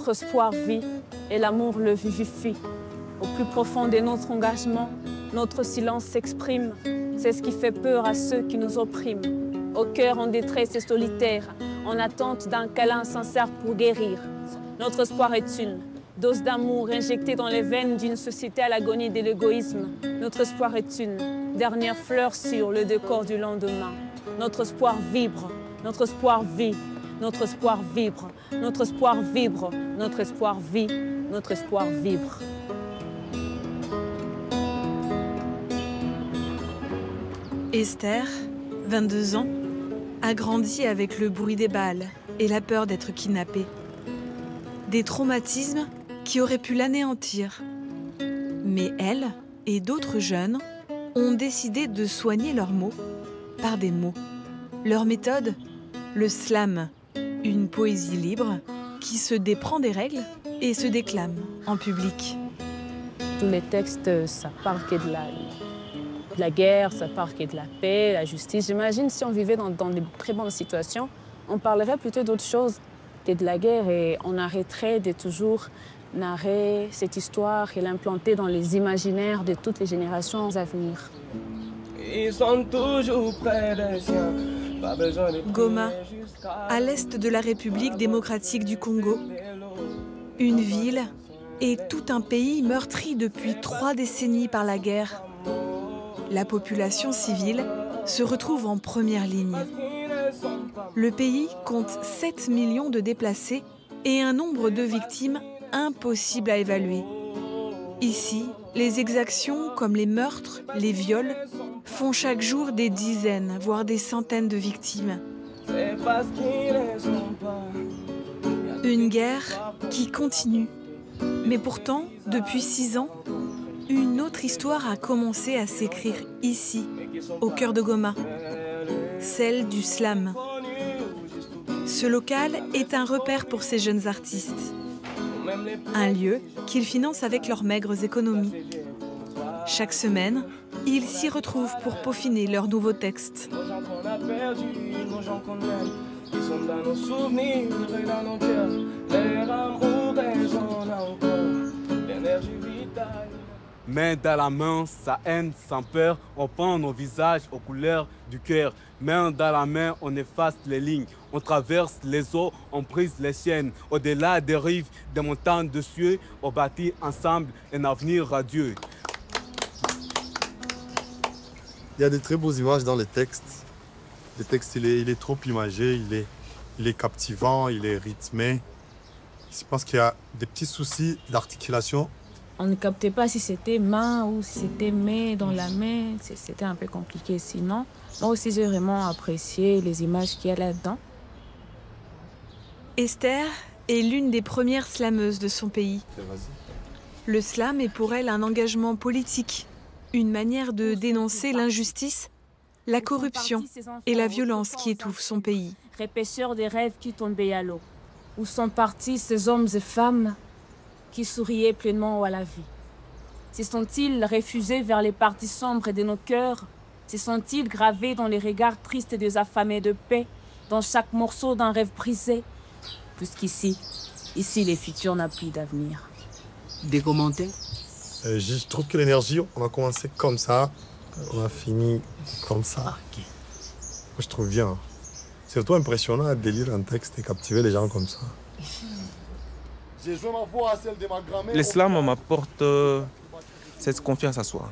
Notre espoir vit et l'amour le vivifie. Au plus profond de notre engagement, notre silence s'exprime. C'est ce qui fait peur à ceux qui nous oppriment. Au cœur en détresse et solitaire, en attente d'un câlin sincère pour guérir. Notre espoir est une dose d'amour injectée dans les veines d'une société à l'agonie de l'égoïsme. Notre espoir est une dernière fleur sur le décor du lendemain. Notre espoir vibre, notre espoir vit, notre espoir vibre, notre espoir vibre, notre espoir vit, notre espoir vibre. Esther, 22 ans, a grandi avec le bruit des balles et la peur d'être kidnappée. Des traumatismes qui auraient pu l'anéantir. Mais elle et d'autres jeunes ont décidé de soigner leurs maux par des mots. Leur méthode, le slam, une poésie libre qui se déprend des règles et se déclame en public. Tous les textes, ça parle que de la guerre, ça parle que de la paix, la justice. J'imagine si on vivait dans de très bonnes situations, on parlerait plutôt d'autre chose que de la guerre et on arrêterait de toujours narrer cette histoire et l'implanter dans les imaginaires de toutes les générations à venir. Ils sont toujours près des siens. Goma, à l'est de la République démocratique du Congo. Une ville et tout un pays meurtri depuis 3 décennies par la guerre. La population civile se retrouve en première ligne. Le pays compte 7 millions de déplacés et un nombre de victimes impossible à évaluer. Ici, les exactions comme les meurtres, les viols, font chaque jour des dizaines, voire des centaines de victimes. Une guerre qui continue. Mais pourtant, depuis 6 ans, une autre histoire a commencé à s'écrire ici, au cœur de Goma. Celle du slam. Ce local est un repère pour ces jeunes artistes. Un lieu qu'ils financent avec leurs maigres économies. Chaque semaine, ils s'y retrouvent pour peaufiner leurs nouveaux textes. Main dans la main, sa haine sans peur, on peint nos visages aux couleurs du cœur. Main dans la main, on efface les lignes, on traverse les eaux, on brise les chaînes. Au-delà des rives, des montagnes de cieux, on bâtit ensemble un avenir radieux. Il y a de très beaux images dans les textes. Le texte, il est trop imagé, il est captivant, il est rythmé. Je pense qu'il y a des petits soucis d'articulation. On ne captait pas si c'était main ou si c'était main dans la main. C'était un peu compliqué sinon. Moi aussi, j'ai vraiment apprécié les images qu'il y a là-dedans. Esther est l'une des premières slameuses de son pays. Le slam est pour elle un engagement politique, une manière de dénoncer l'injustice, la corruption et la violence qui étouffent son pays. Répéteurs des rêves qui tombaient à l'eau. Où sont partis ces hommes et femmes qui souriaient pleinement à la vie? Se sont-ils refusés vers les parties sombres de nos cœurs? Se sont-ils gravés dans les regards tristes des affamés de paix, dans chaque morceau d'un rêve brisé? Puisqu'ici, les futurs n'ont plus d'avenir. Des commentaires? Je trouve que l'énergie, on a commencé comme ça, on a fini comme ça. Okay. Moi, je trouve bien. C'est surtout impressionnant de lire un texte et captiver les gens comme ça. L'islam m'apporte cette confiance à soi.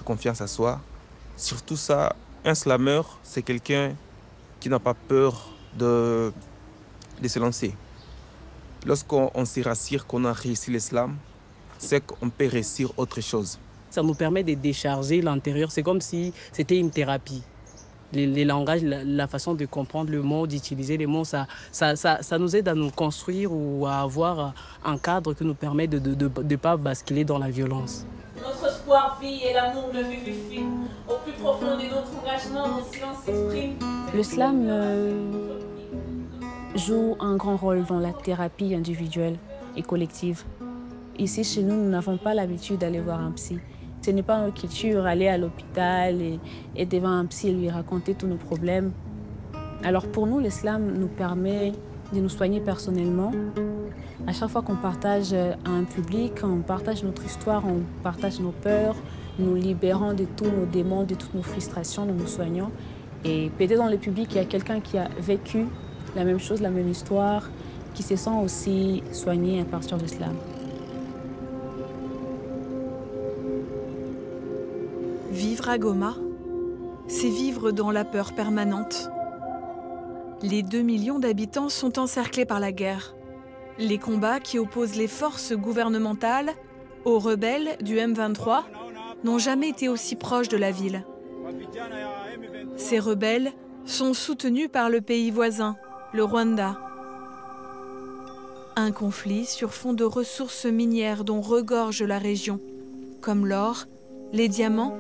Confiance à soi. Surtout ça, un slameur, c'est quelqu'un qui n'a pas peur de se lancer. Lorsqu'on se rassure qu'on a réussi l'islam, c'est qu'on peut réussir autre chose. Ça nous permet de décharger l'intérieur. C'est comme si c'était une thérapie. Les langages, la façon de comprendre le mot, d'utiliser les mots, ça nous aide à nous construire ou à avoir un cadre qui nous permet de ne pas basculer dans la violence. Notre espoir vit et l'amour le vivifie. Au plus profond de notre engagement, le silence s'exprime. Le slam joue un grand rôle dans la thérapie individuelle et collective. Ici, chez nous, nous n'avons pas l'habitude d'aller voir un psy. Ce n'est pas notre culture, aller à l'hôpital et devant un psy et lui raconter tous nos problèmes. Alors pour nous, l'islam nous permet de nous soigner personnellement. À chaque fois qu'on partage à un public, on partage notre histoire, on partage nos peurs, nous libérons de tous nos démons, de toutes nos frustrations, nous nous soignons. Et peut-être dans le public, il y a quelqu'un qui a vécu la même chose, la même histoire, qui se sent aussi soigné à partir de cela. Vivre à Goma, c'est vivre dans la peur permanente. Les 2 millions d'habitants sont encerclés par la guerre. Les combats qui opposent les forces gouvernementales aux rebelles du M23 n'ont jamais été aussi proches de la ville. Ces rebelles sont soutenus par le pays voisin, le Rwanda. Un conflit sur fond de ressources minières dont regorge la région, comme l'or, les diamants,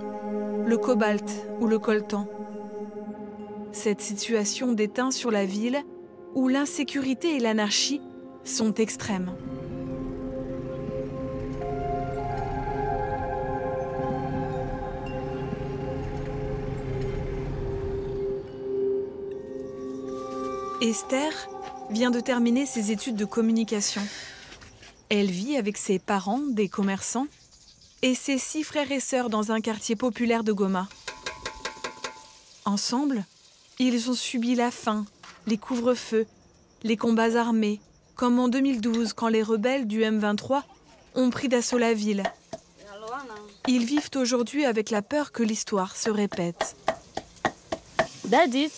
le cobalt ou le coltan. Cette situation déteint sur la ville où l'insécurité et l'anarchie sont extrêmes. Esther vient de terminer ses études de communication. Elle vit avec ses parents, des commerçants, et ses 6 frères et sœurs dans un quartier populaire de Goma. Ensemble, ils ont subi la faim, les couvre-feux, les combats armés, comme en 2012 quand les rebelles du M23 ont pris d'assaut la ville. Ils vivent aujourd'hui avec la peur que l'histoire se répète. Daddy,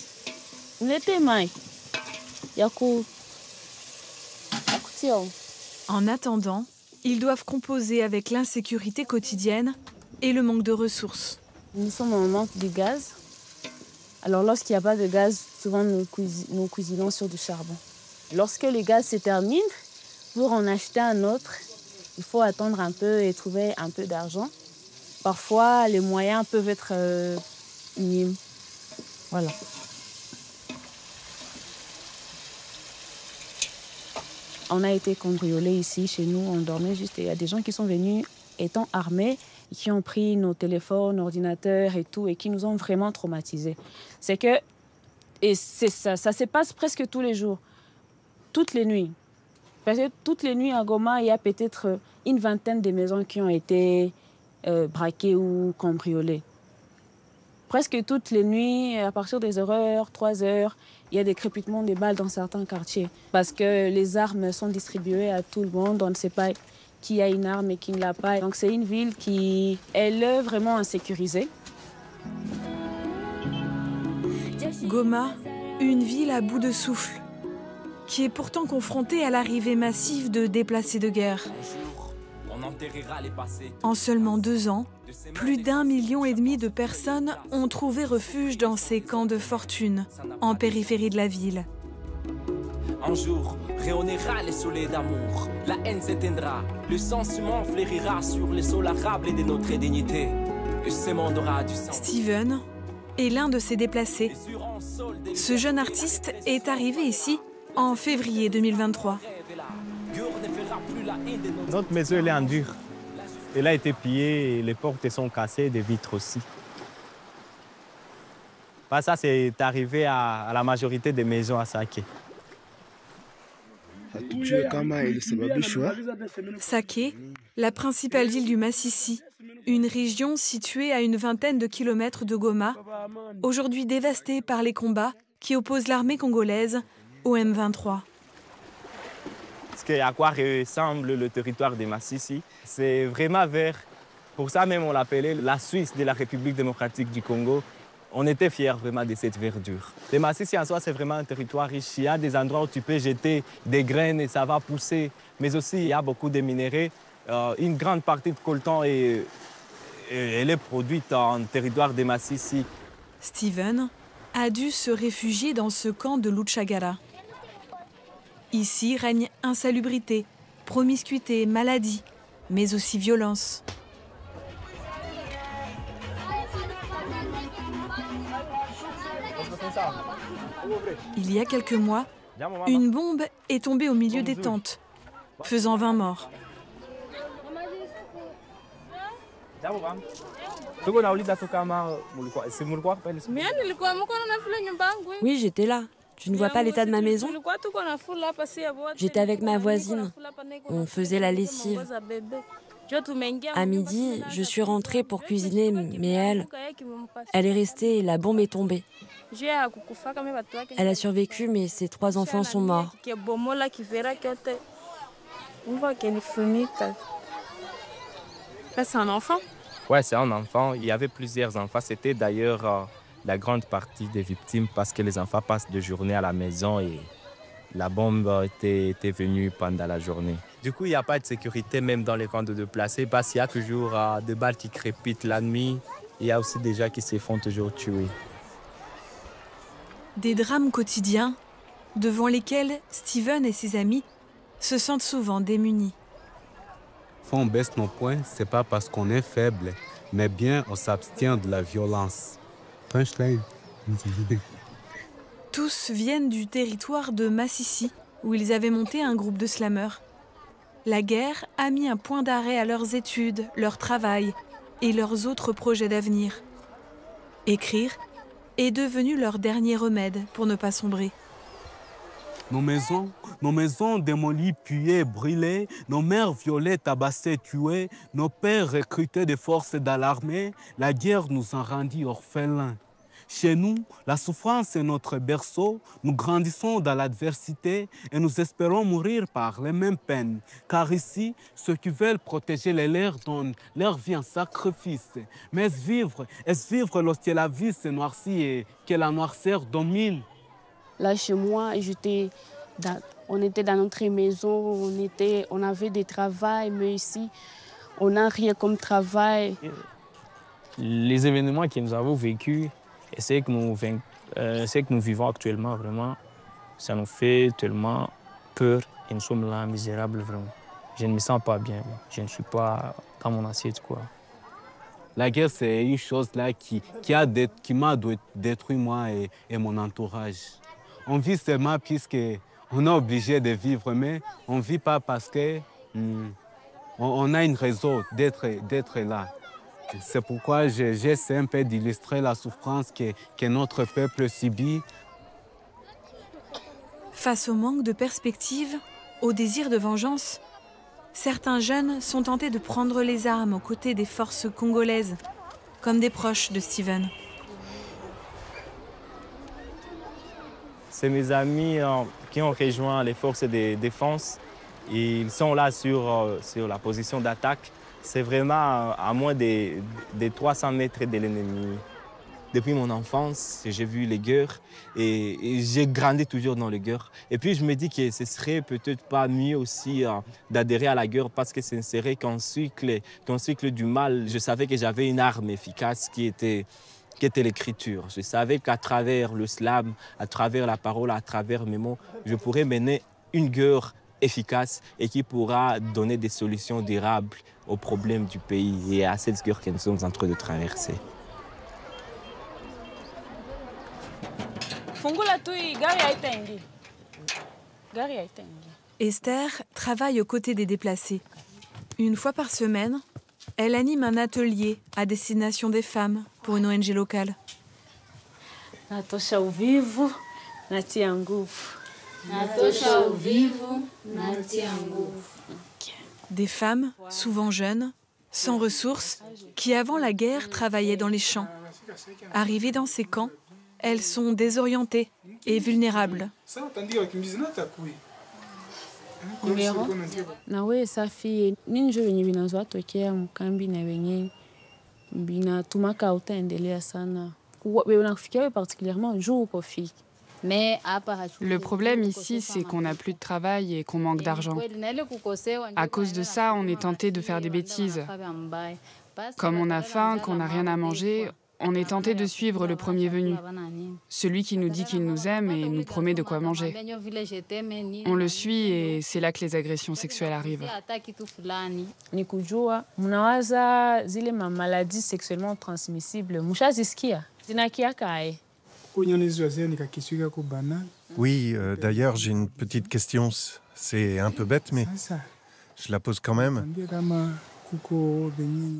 En attendant, ils doivent composer avec l'insécurité quotidienne et le manque de ressources. Nous sommes en manque de gaz. Alors lorsqu'il n'y a pas de gaz, souvent nous cuisinons sur du charbon. Lorsque le gaz se termine, pour en acheter un autre, il faut attendre un peu et trouver un peu d'argent. Parfois, les moyens peuvent être minimes. Voilà. On a été cambriolés ici, chez nous, on dormait juste. Il y a des gens qui sont venus étant armés, qui ont pris nos téléphones, ordinateurs et tout, et qui nous ont vraiment traumatisés. C'est que, et c'est ça se passe presque tous les jours, toutes les nuits. Parce que toutes les nuits à Goma, il y a peut-être une vingtaine de maisons qui ont été braquées ou cambriolées. Presque toutes les nuits, à partir des heures, 3 heures, il y a des crépitements de balles dans certains quartiers. Parce que les armes sont distribuées à tout le monde, on ne sait pas qui a une arme et qui ne l'a pas. Donc c'est une ville qui est vraiment insécurisée. Goma, une ville à bout de souffle, qui est pourtant confrontée à l'arrivée massive de déplacés de guerre. En seulement 2 ans, plus d'1,5 million de personnes ont trouvé refuge dans ces camps de fortune, en périphérie de la ville. Un jour, rayonnera les soleils d'amour, la haine s'éteindra, le sentiment fleurira sur les sols arables de notre dignité. Et s'émondera du sang. Steven est l'un de ces déplacés. Ce jeune artiste est arrivé ici en février 2023. Notre maison, elle est en dur. Elle a été pillée, et les portes sont cassées, des vitres aussi. Ça, c'est arrivé à la majorité des maisons à Saké. Saké, la principale ville du Massissi, une région située à une vingtaine de kilomètres de Goma, aujourd'hui dévastée par les combats qui opposent l'armée congolaise au M23. À quoi ressemble le territoire de Massissi? C'est vraiment vert. Pour ça même, on l'appelait la Suisse de la République démocratique du Congo. On était fiers vraiment de cette verdure. Le Massissi en soi, c'est vraiment un territoire riche. Il y a des endroits où tu peux jeter des graines et ça va pousser. Mais aussi, il y a beaucoup de minéraux. Une grande partie de coltan elle est produite en territoire de Massissi. Steven a dû se réfugier dans ce camp de Luchagara. Ici règne insalubrité, promiscuité, maladie, mais aussi violence. Il y a quelques mois, une bombe est tombée au milieu des tentes, faisant 20 morts. Oui, j'étais là. Tu ne vois pas l'état de ma maison? J'étais avec ma voisine. On faisait la lessive. À midi, je suis rentrée pour cuisiner, mais elle est restée et la bombe est tombée. Elle a survécu, mais ses 3 enfants sont morts. Ça, c'est un enfant? Ouais, c'est un enfant. Il y avait plusieurs enfants. C'était d'ailleurs la grande partie des victimes parce que les enfants passent de journée à la maison et la bombe était venue pendant la journée. Du coup, il n'y a pas de sécurité même dans les camps de déplacés parce qu'il y a toujours des balles qui crépitent la nuit. Il y a aussi des gens qui se font toujours tuer. Des drames quotidiens devant lesquels Steven et ses amis se sentent souvent démunis. Quand on baisse nos poings, c'est pas parce qu'on est faible, mais bien on s'abstient de la violence. Tous viennent du territoire de Massissi, où ils avaient monté un groupe de slameurs. La guerre a mis un point d'arrêt à leurs études, leur travail et leurs autres projets d'avenir. Écrire est devenu leur dernier remède pour ne pas sombrer. Nos maisons démolies, pillées, brûlées, nos mères violées, tabassées, tuées, nos pères recrutés des forces de l'armée, la guerre nous a rendus orphelins. Chez nous, la souffrance est notre berceau, nous grandissons dans l'adversité et nous espérons mourir par les mêmes peines. Car ici, ceux qui veulent protéger les leurs donnent leur vie en sacrifice. Mais est-ce vivre lorsque la vie s'est noircie et que la noirceur domine? Là, chez moi, on était dans notre maison, on avait des travails, mais ici, on n'a rien comme travail. Les événements que nous avons vécus et ce que nous vivons actuellement, vraiment, ça nous fait tellement peur et nous sommes là, misérables, vraiment. Je ne me sens pas bien, je ne suis pas dans mon assiette, quoi. La guerre, c'est une chose là qui m'a détruit moi et mon entourage. On vit seulement puisqu'on est obligé de vivre, mais on ne vit pas parce qu'on a une raison d'être là. C'est pourquoi j'essaie un peu d'illustrer la souffrance que notre peuple subit. Face au manque de perspective, au désir de vengeance, certains jeunes sont tentés de prendre les armes aux côtés des forces congolaises, comme des proches de Steven. C'est mes amis qui ont rejoint les forces de défense. Ils sont là sur la position d'attaque. C'est vraiment à moins de 300 mètres de l'ennemi. Depuis mon enfance, j'ai vu les guerres et j'ai grandi toujours dans les guerres. Et puis je me dis que ce serait peut-être pas mieux aussi d'adhérer à la guerre parce que ce ne serait qu'un cycle du mal. Je savais que j'avais une arme efficace qui était l'écriture. Je savais qu'à travers le slam, à travers la parole, à travers mes mots, je pourrais mener une guerre efficace et qui pourra donner des solutions durables aux problèmes du pays et à cette guerre que nous sommes en train de traverser. Esther travaille aux côtés des déplacés. Une fois par semaine, elle anime un atelier à destination des femmes pour une ONG locale. Natosha uvivu, natia nguvu. Natosha uvivu, natia nguvu. Des femmes, souvent jeunes, sans ressources, qui avant la guerre travaillaient dans les champs. Arrivées dans ces camps, elles sont désorientées et vulnérables. Nawe safi ninjo wenye vinazowatokea mkambi na wenye binatumaka utaendelea sana. Unafikia particulièrement jour kofi. Le problème ici, c'est qu'on n'a plus de travail et qu'on manque d'argent. À cause de ça, on est tenté de faire des bêtises. Comme on a faim, qu'on n'a rien à manger, on est tenté de suivre le premier venu, celui qui nous dit qu'il nous aime et nous promet de quoi manger. On le suit et c'est là que les agressions sexuelles arrivent. Nikujua, mnawaza zile maladies sexuellement transmissibles, mushazisikia zinakiakae. Oui, d'ailleurs, j'ai une petite question. C'est un peu bête, mais je la pose quand même.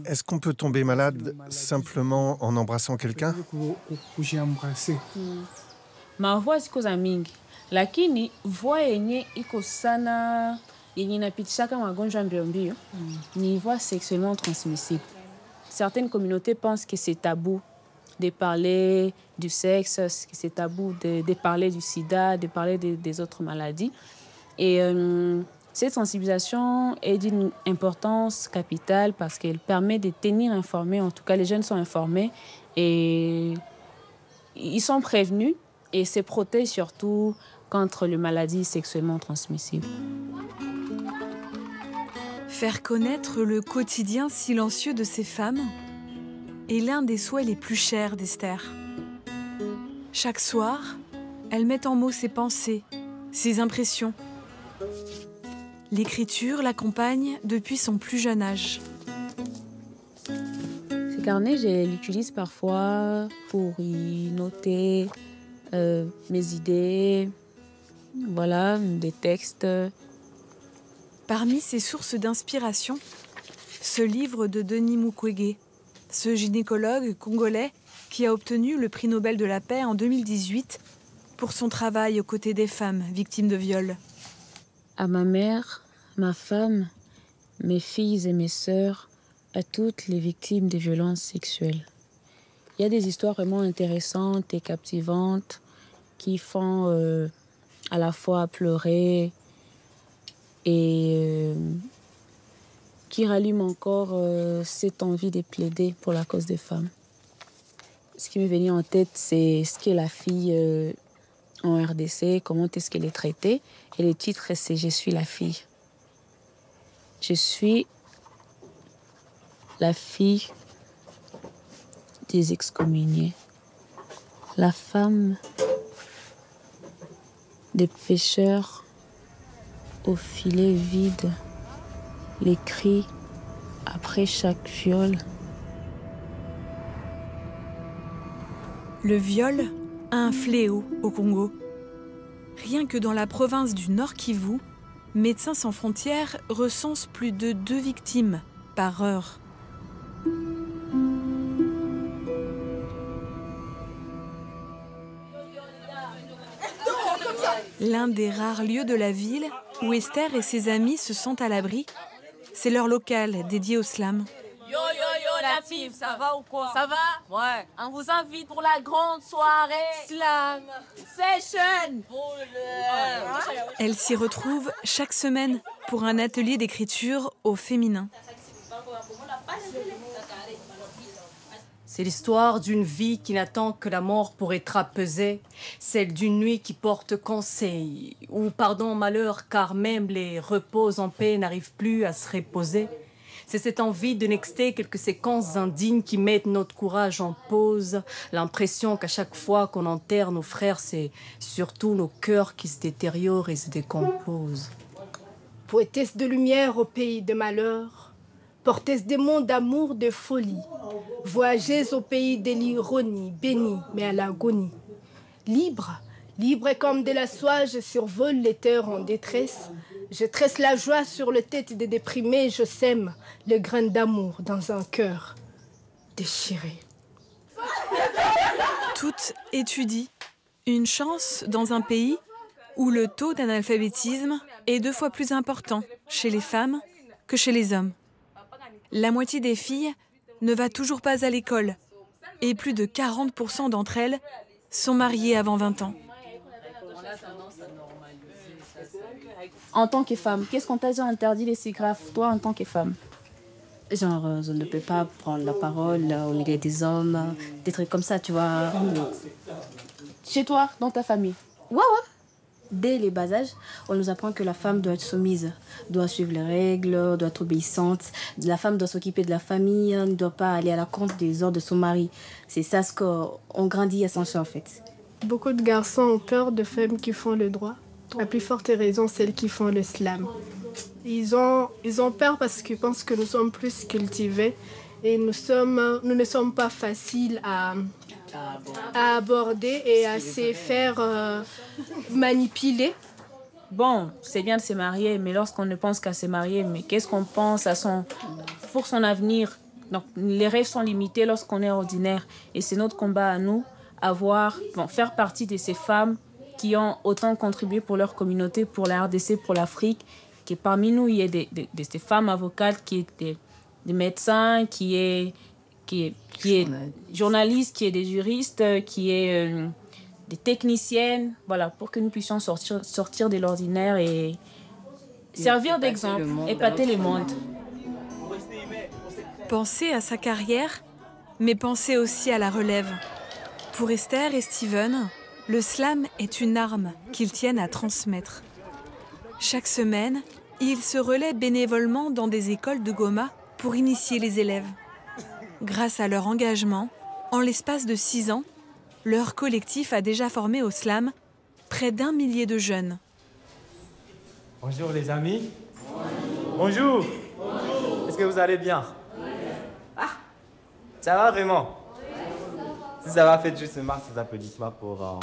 Est-ce qu'on peut tomber malade simplement en embrassant quelqu'un? mavua ziko mingi, lakini voix yenye iko sana yenye inapitishaka magonjwa mbio mbio ni voix sexuellement transmissible. Certaines communautés pensent que c'est tabou de parler du sexe, que c'est tabou de parler du sida, de parler des autres maladies. Et cette sensibilisation est d'une importance capitale parce qu'elle permet de tenir informés. En tout cas, les jeunes sont informés et ils sont prévenus et se protègent surtout contre les maladies sexuellement transmissibles. Faire connaître le quotidien silencieux de ces femmes est l'un des souhaits les plus chers d'Esther. Chaque soir, elle met en mots ses pensées, ses impressions. L'écriture l'accompagne depuis son plus jeune âge. Ce carnet, je l'utilise parfois pour y noter mes idées, voilà, des textes. Parmi ses sources d'inspiration, ce livre de Denis Mukwege, ce gynécologue congolais qui a obtenu le prix Nobel de la paix en 2018 pour son travail aux côtés des femmes victimes de viol. À ma mère, ma femme, mes filles et mes sœurs, à toutes les victimes de violences sexuelles. Il y a des histoires vraiment intéressantes et captivantes qui font à la fois pleurer et qui rallument encore cette envie de plaider pour la cause des femmes. Ce qui m'est venu en tête, c'est ce qu'est la fille en RDC, comment est-ce qu'elle est traitée. Et le titre, c'est « Je suis la fille ». Je suis la fille des excommuniés, la femme des pêcheurs au filet vide, les cris après chaque viol. Le viol a un fléau au Congo. Rien que dans la province du Nord Kivu, Médecins sans frontières recense plus de 2 victimes par heure. L'un des rares lieux de la ville où Esther et ses amis se sentent à l'abri, c'est leur local dédié au slam. Yo, la team, ça va ou quoi? Ça va? Ouais. On vous invite pour la grande soirée slam session. Elle s'y retrouve chaque semaine pour un atelier d'écriture au féminin. C'est l'histoire d'une vie qui n'attend que la mort pour être apaisée, celle d'une nuit qui porte conseil, ou pardon malheur, car même les repos en paix n'arrivent plus à se reposer. C'est cette envie de nexter quelques séquences indignes qui mettent notre courage en pause, l'impression qu'à chaque fois qu'on enterre nos frères, c'est surtout nos cœurs qui se détériorent et se décomposent. Poétesse de lumière au pays de malheur, portesse des monts d'amour, de folie, voyageuse au pays de l'ironie, bénie mais à l'agonie. Libre comme de la soie, je survole les terres en détresse. Je tresse la joie sur les têtes des déprimés, je sème le grain d'amour dans un cœur déchiré. Toutes étudient. Une chance dans un pays où le taux d'analphabétisme est 2 fois plus important chez les femmes que chez les hommes. La moitié des filles ne va toujours pas à l'école et plus de 40% d'entre elles sont mariées avant 20 ans. En tant que femme, qu'est-ce qu'on t'a déjà interdit les si grave, toi, en tant que femme? Genre, je ne peux pas prendre la parole au milieu des hommes, des trucs comme ça, tu vois. Chez toi, dans ta famille? Ouais. Dès les bas âges, on nous apprend que la femme doit être soumise, doit suivre les règles, doit être obéissante. La femme doit s'occuper de la famille, ne doit pas aller à la compte des ordres de son mari. C'est ça ce qu'on grandit à s'enchaîner en fait. Beaucoup de garçons ont peur de femmes qui font le droit. À plus forte raison, celles qui font le slam. Ils ont peur parce qu'ils pensent que nous sommes plus cultivés et nous ne sommes pas faciles à aborder et à se faire manipuler. Bon, c'est bien de se marier, mais lorsqu'on ne pense qu'à se marier, mais qu'est-ce qu'on pense pour son avenir? Donc, les rêves sont limités lorsqu'on est ordinaire. Et c'est notre combat à nous, faire partie de ces femmes qui ont autant contribué pour leur communauté, pour la RDC, pour l'Afrique, que parmi nous, il y ait des femmes avocates, qui est des médecins, qui est journalistes, qui est des juristes, qui est des techniciennes, voilà, pour que nous puissions sortir de l'ordinaire et servir d'exemple, épater le monde. Penser à sa carrière, mais penser aussi à la relève. Pour Esther et Steven, le slam est une arme qu'ils tiennent à transmettre. Chaque semaine, ils se relaient bénévolement dans des écoles de Goma pour initier les élèves. Grâce à leur engagement, en l'espace de 6 ans, leur collectif a déjà formé au slam près d'1 millier de jeunes. Bonjour les amis. Bonjour. Bonjour. Est-ce que vous allez bien? Ah, ça va vraiment? Si ça va, faites juste ces applaudissements pour... Alors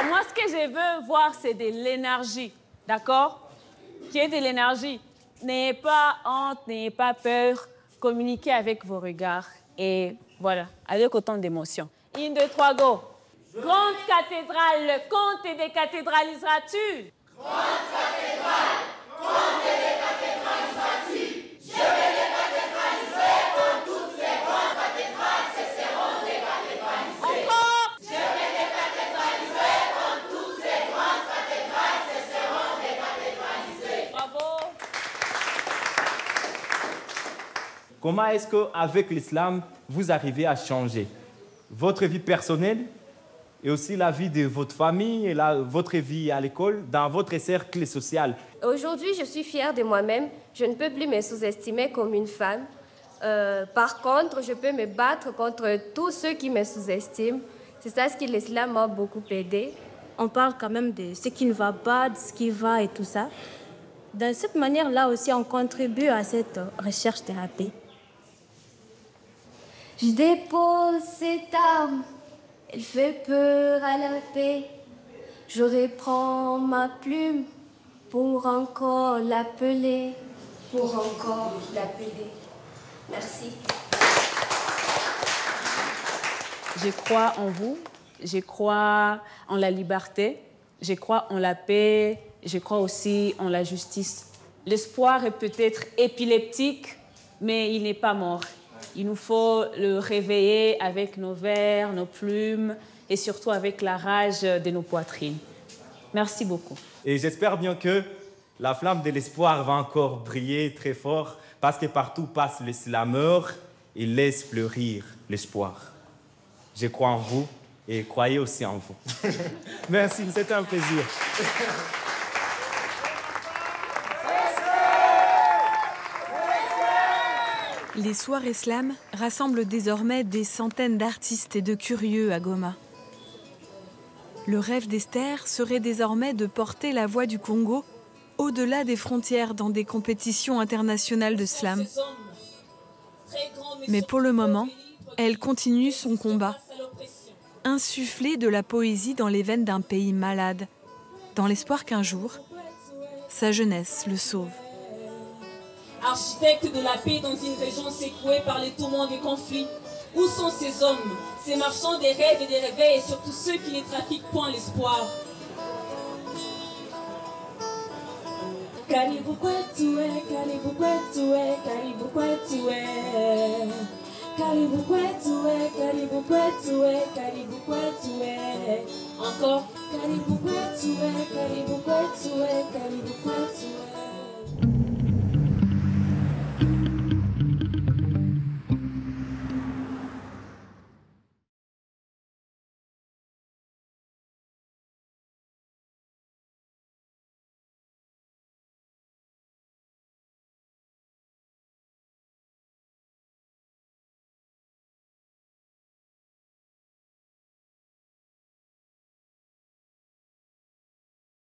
moi, ce que je veux voir, c'est de l'énergie, d'accord? Qu'il y ait de l'énergie. N'ayez pas honte, n'ayez pas peur. Communiquez avec vos regards. Et voilà, avec autant d'émotion. 1, 2, 3, go! Grande cathédrale, le comte et décathédraliseras-tu? Grande cathédrale, comte et décathédraliseras-tu? Je vais décathédraliser comme toutes les grandes cathédrales cesseront décathédralisées. Encore! Je vais décathédraliser comme toutes les grandes cathédrales cesseront décathédralisées. Bravo! Comment est-ce qu'avec l'islam, vous arrivez à changer votre vie personnelle et aussi la vie de votre famille et votre vie à l'école, dans votre cercle social? Aujourd'hui, je suis fière de moi-même. Je ne peux plus me sous-estimer comme une femme. Par contre, je peux me battre contre tous ceux qui me sous-estiment. C'est ça ce qui l'islam m'a beaucoup aidé. On parle quand même de ce qui ne va pas, de ce qui va et tout ça. De cette manière-là aussi, on contribue à cette recherche de la paix. Je dépose cette arme, elle fait peur à la paix. Je reprends ma plume pour encore l'appeler, Merci. Je crois en vous, je crois en la liberté, je crois en la paix, je crois aussi en la justice. L'espoir est peut-être épileptique, mais il n'est pas mort. Il nous faut le réveiller avec nos vers, nos plumes et surtout avec la rage de nos poitrines. Merci beaucoup. Et j'espère bien que la flamme de l'espoir va encore briller très fort parce que partout passe le slameur et laisse fleurir l'espoir. Je crois en vous et croyez aussi en vous. Merci, c'était un plaisir. Les soirées slam rassemblent désormais des centaines d'artistes et de curieux à Goma. Le rêve d'Esther serait désormais de porter la voix du Congo au-delà des frontières dans des compétitions internationales de slam. Mais pour le moment, elle continue son combat. Insuffler de la poésie dans les veines d'un pays malade, dans l'espoir qu'un jour, sa jeunesse le sauve. Architecte de la paix dans une région secouée par les tourments des conflits. Où sont ces hommes, ces marchands des rêves et des réveils, et surtout ceux qui ne trafiquent point l'espoir? Karibu kwetu we, karibu kwetu we, karibu kwetu we. Karibu kwetu we, karibu kwetu we, karibu kwetu we. Encore. Karibu kwetu we, karibu kwetu we, karibu kwetu we.